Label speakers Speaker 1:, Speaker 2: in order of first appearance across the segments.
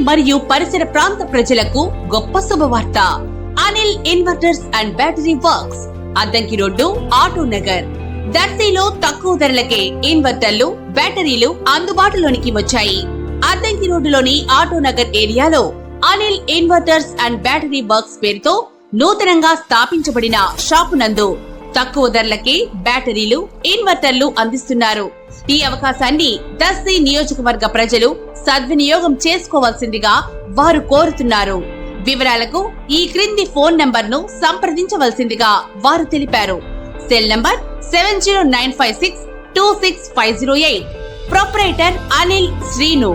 Speaker 1: మరియు పరిసర ప్రాంత ప్రజలకు గొప్ప శుభవార్త. Anil inverters and battery works, Addanki road, auto Nagar, దర్శిలో తక్కువ ధరలకే ఇన్వర్టర్లు, బ్యాటరీలు అందుబాటులోనికి వచ్చాయి. అద్దంకి రోడ్డులోని ఆటో నగర్ ఏరియాలో Anil inverters and battery works పేరుతో నూతనంగా స్థాపించబడిన షాపు నందు తక్కువ ధరలకే బ్యాటరీలు, ఇన్వర్టర్లు అందిస్తున్నారు. ఈ అవకాశాన్ని దర్శి నియోజకవర్గ ప్రజలు సద్వినియోగం చేసుకోవాల్సిందిగా వారు కోరుతున్నారు. వివరాలకు ఈ క్రింది ఫోన్ నంబర్ ను సంప్రదించవలసిందిగా వారు తెలిపారు. Cell number 7095626508. Proprietor Anil Srinu.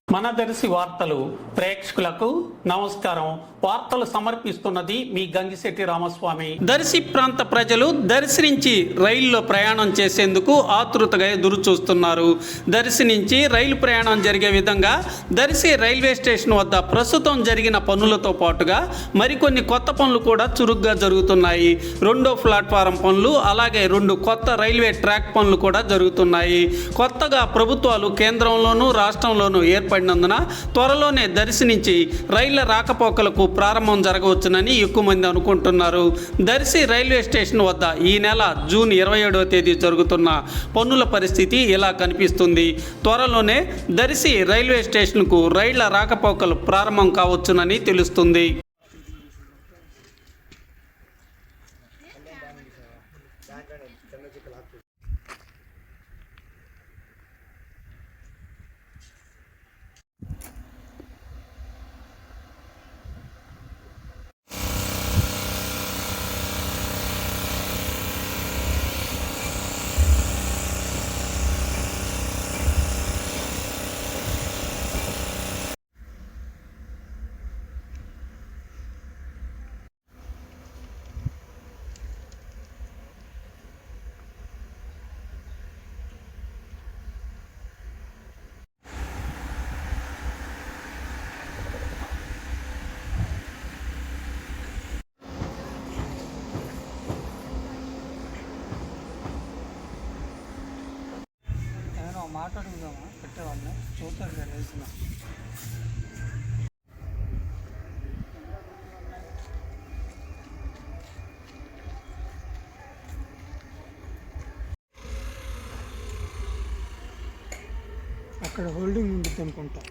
Speaker 2: మన దర్శి వార్తలు ప్రేక్షకులకు నమస్కారం. వార్తలు సమర్పిస్తున్నది మీ గంగిశెట్టి రామస్వామి. దర్శి ప్రాంత ప్రజలు దర్శి నుంచి రైల్లో ప్రయాణం చేసేందుకు ఆతృతగా ఎదురు చూస్తున్నారు. దర్శి నుంచి రైలు ప్రయాణం జరిగే విధంగా దర్శి రైల్వే స్టేషన్ వద్ద ప్రస్తుతం జరిగిన పనులతో పాటుగా మరికొన్ని కొత్త పనులు కూడా చురుగ్గా జరుగుతున్నాయి. 2వ ప్లాట్ఫారం పనులు, అలాగే 2 కొత్త రైల్వే ట్రాక్ పనులు కూడా జరుగుతున్నాయి. కొత్తగా ప్రభుత్వాలు కేంద్రంలోనూ రాష్ట్రంలోనూ ఏర్పడినందున త్వరలోనే దర్శి నుంచి రైళ్ల రాకపోకలకు ప్రారంభం జరగవచ్చునని ఎక్కువ మంది అనుకుంటున్నారు. దర్శి రైల్వే స్టేషన్ వద్ద ఈ నెల జూన్ 27వ తేదీ జరుగుతున్న పనుల పరిస్థితి ఇలా కనిపిస్తుంది. త్వరలోనే దర్శి రైల్వే స్టేషన్కు రైళ్ల రాకపోకలు ప్రారంభం కావచ్చునని తెలుస్తుంది.
Speaker 3: మాట్లాడుకుందామా పెట్టేవాళ్ళని చూస్తారు వేసిన అక్కడ హోల్డింగ్ ఉంటుంది అనుకుంటా.